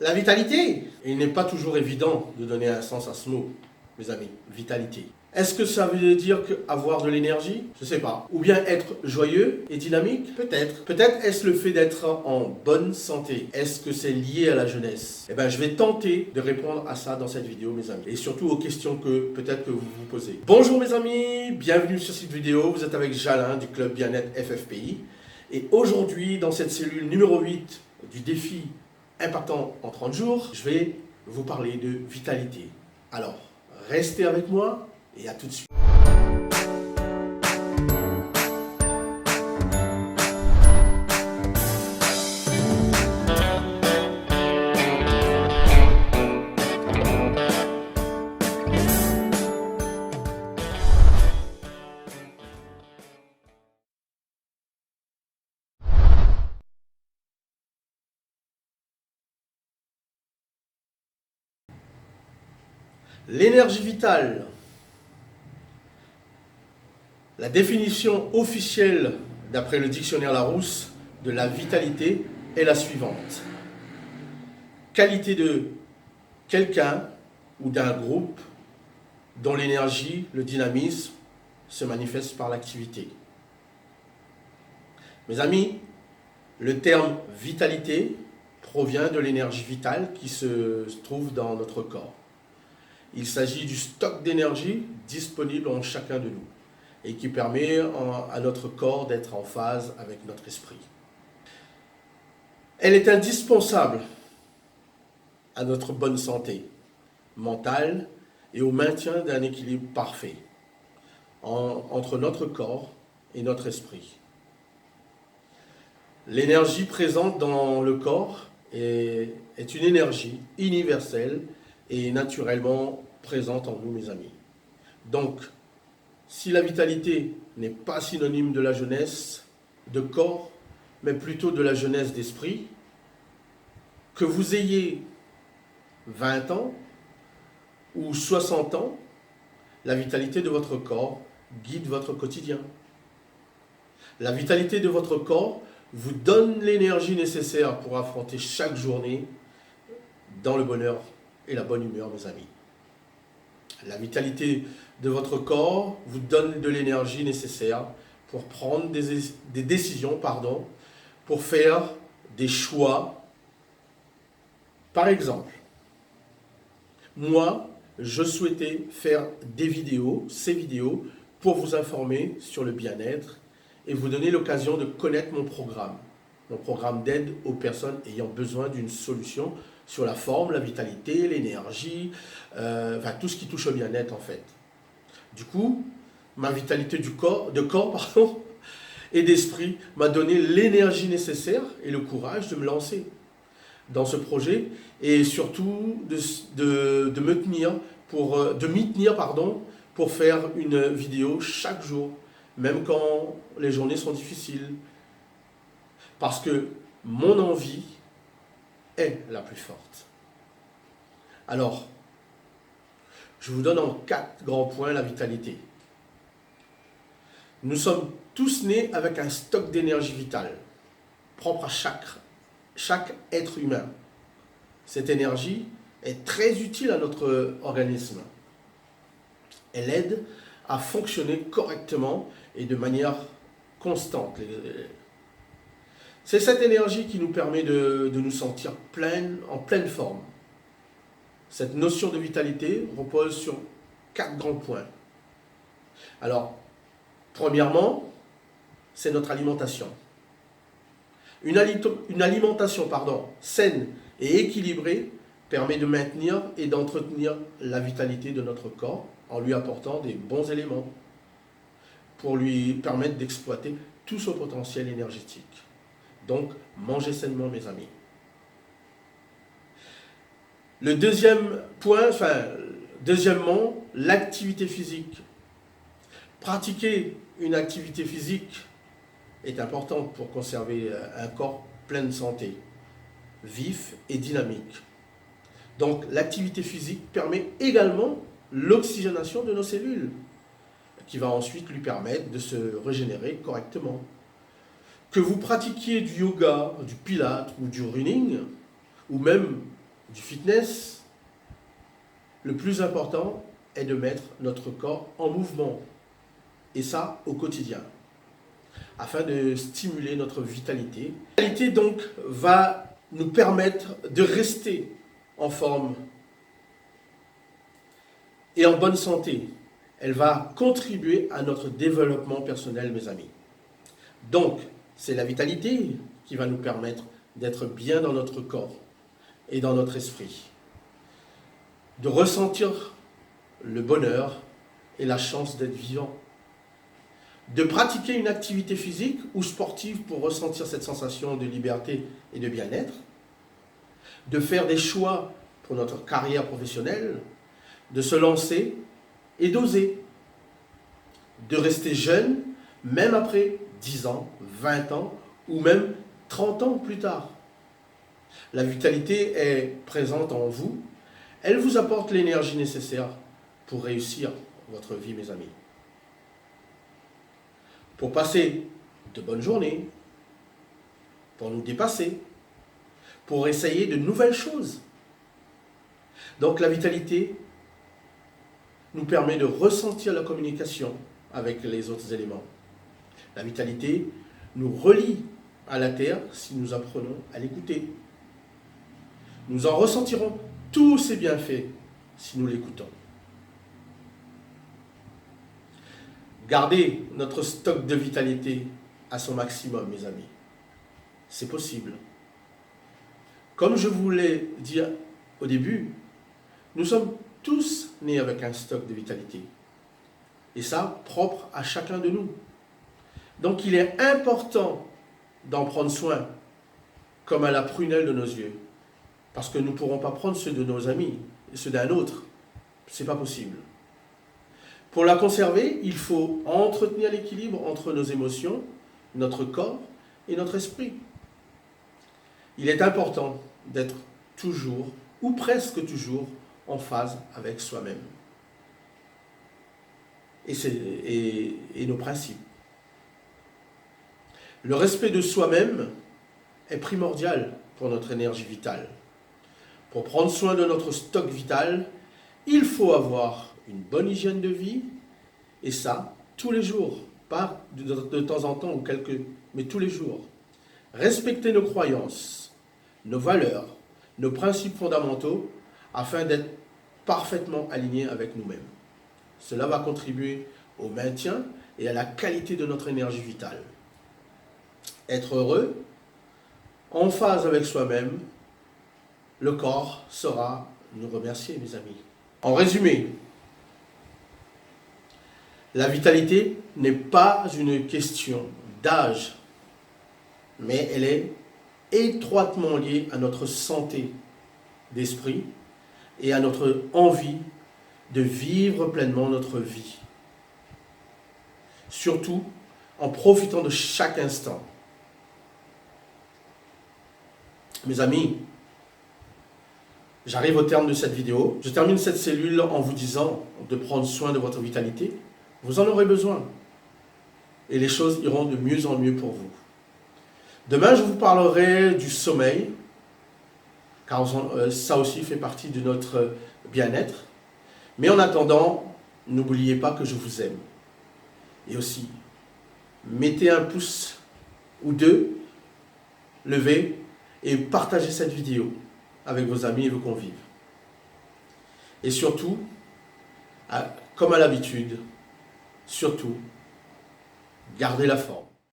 La vitalité. Il n'est pas toujours évident de donner un sens à ce mot, mes amis. Vitalité. Est-ce que ça veut dire avoir de l'énergie? Je ne sais pas. Ou bien être joyeux et dynamique? Peut-être. Peut-être est-ce le fait d'être en bonne santé? Est-ce que c'est lié à la jeunesse? Eh bien, je vais tenter de répondre à ça dans cette vidéo, mes amis. Et surtout aux questions que peut-être que vous vous posez. Bonjour mes amis, bienvenue sur cette vidéo. Vous êtes avec Jalin du club Bien-être FFPI. Et aujourd'hui, dans cette cellule numéro 8 du défi impactant en 30 jours, je vais vous parler de vitalité. Alors, restez avec moi. Et à tout de suite. L'énergie vitale. La définition officielle, d'après le dictionnaire Larousse, de la vitalité est la suivante. Qualité de quelqu'un ou d'un groupe dont l'énergie, le dynamisme se manifeste par l'activité. Mes amis, le terme vitalité provient de l'énergie vitale qui se trouve dans notre corps. Il s'agit du stock d'énergie disponible en chacun de nous et qui permet à notre corps d'être en phase avec notre esprit. Elle est indispensable à notre bonne santé mentale et au maintien d'un équilibre parfait entre notre corps et notre esprit. L'énergie présente dans le corps est une énergie universelle et naturellement présente en nous, mes amis. Donc, si la vitalité n'est pas synonyme de la jeunesse de corps, mais plutôt de la jeunesse d'esprit, que vous ayez 20 ans ou 60 ans, la vitalité de votre corps guide votre quotidien. La vitalité de votre corps vous donne l'énergie nécessaire pour affronter chaque journée dans le bonheur et la bonne humeur, mes amis. La vitalité de votre corps vous donne de l'énergie nécessaire pour prendre des décisions, pour faire des choix. Par exemple, moi, je souhaitais faire ces vidéos, pour vous informer sur le bien-être et vous donner l'occasion de connaître mon programme d'aide aux personnes ayant besoin d'une solution sur la forme, la vitalité, l'énergie, tout ce qui touche au bien-être en fait. Du coup, ma vitalité de corps et d'esprit m'a donné l'énergie nécessaire et le courage de me lancer dans ce projet et surtout de m'y tenir pour faire une vidéo chaque jour, même quand les journées sont difficiles. Parce que mon envie est la plus forte. Alors, je vous donne en 4 grands points la vitalité. Nous sommes tous nés avec un stock d'énergie vitale, propre à chaque être humain. Cette énergie est très utile à notre organisme. Elle aide à fonctionner correctement et de manière constante. C'est cette énergie qui nous permet de nous sentir en pleine forme. Cette notion de vitalité repose sur 4 grands points. Alors, premièrement, c'est notre alimentation. Une alimentation saine et équilibrée permet de maintenir et d'entretenir la vitalité de notre corps en lui apportant des bons éléments pour lui permettre d'exploiter tout son potentiel énergétique. Donc, mangez sainement, mes amis. Le deuxièmement, l'activité physique. Pratiquer une activité physique est importante pour conserver un corps plein de santé, vif et dynamique. Donc, l'activité physique permet également l'oxygénation de nos cellules, qui va ensuite lui permettre de se régénérer correctement. Que vous pratiquiez du yoga, du pilates ou du running, ou même du fitness, le plus important est de mettre notre corps en mouvement, et ça au quotidien, afin de stimuler notre vitalité. La vitalité donc va nous permettre de rester en forme et en bonne santé. Elle va contribuer à notre développement personnel, mes amis. Donc, c'est la vitalité qui va nous permettre d'être bien dans notre corps et dans notre esprit, de ressentir le bonheur et la chance d'être vivant, de pratiquer une activité physique ou sportive pour ressentir cette sensation de liberté et de bien-être, de faire des choix pour notre carrière professionnelle, de se lancer et d'oser, de rester jeune même après 10 ans, 20 ans ou même 30 ans plus tard. La vitalité est présente en vous, elle vous apporte l'énergie nécessaire pour réussir votre vie, mes amis. Pour passer de bonnes journées, pour nous dépasser, pour essayer de nouvelles choses. Donc la vitalité nous permet de ressentir la communication avec les autres éléments. La vitalité nous relie à la terre si nous apprenons à l'écouter. Nous en ressentirons tous ses bienfaits si nous l'écoutons. Gardez notre stock de vitalité à son maximum, mes amis. C'est possible. Comme je vous l'ai dit au début, nous sommes tous nés avec un stock de vitalité. Et ça, propre à chacun de nous. Donc il est important d'en prendre soin, comme à la prunelle de nos yeux. Parce que nous ne pourrons pas prendre ceux de nos amis et ceux d'un autre. Ce n'est pas possible. Pour la conserver, il faut entretenir l'équilibre entre nos émotions, notre corps et notre esprit. Il est important d'être toujours, ou presque toujours, en phase avec soi-même et nos principes. Le respect de soi-même est primordial pour notre énergie vitale. Pour prendre soin de notre stock vital, il faut avoir une bonne hygiène de vie, et ça, tous les jours, pas de temps en temps ou mais tous les jours. Respecter nos croyances, nos valeurs, nos principes fondamentaux, afin d'être parfaitement alignés avec nous-mêmes. Cela va contribuer au maintien et à la qualité de notre énergie vitale. Être heureux, en phase avec soi-même, le corps saura nous remercier, mes amis. En résumé, la vitalité n'est pas une question d'âge, mais elle est étroitement liée à notre santé d'esprit et à notre envie de vivre pleinement notre vie. Surtout en profitant de chaque instant. Mes amis, j'arrive au terme de cette vidéo. Je termine cette cellule en vous disant de prendre soin de votre vitalité. Vous en aurez besoin. Et les choses iront de mieux en mieux pour vous. Demain, je vous parlerai du sommeil, car ça aussi fait partie de notre bien-être. Mais en attendant, n'oubliez pas que je vous aime. Et aussi, mettez un pouce ou deux, levez et partagez cette vidéo avec vos amis et vos convives. Et surtout, comme à l'habitude, surtout, gardez la forme.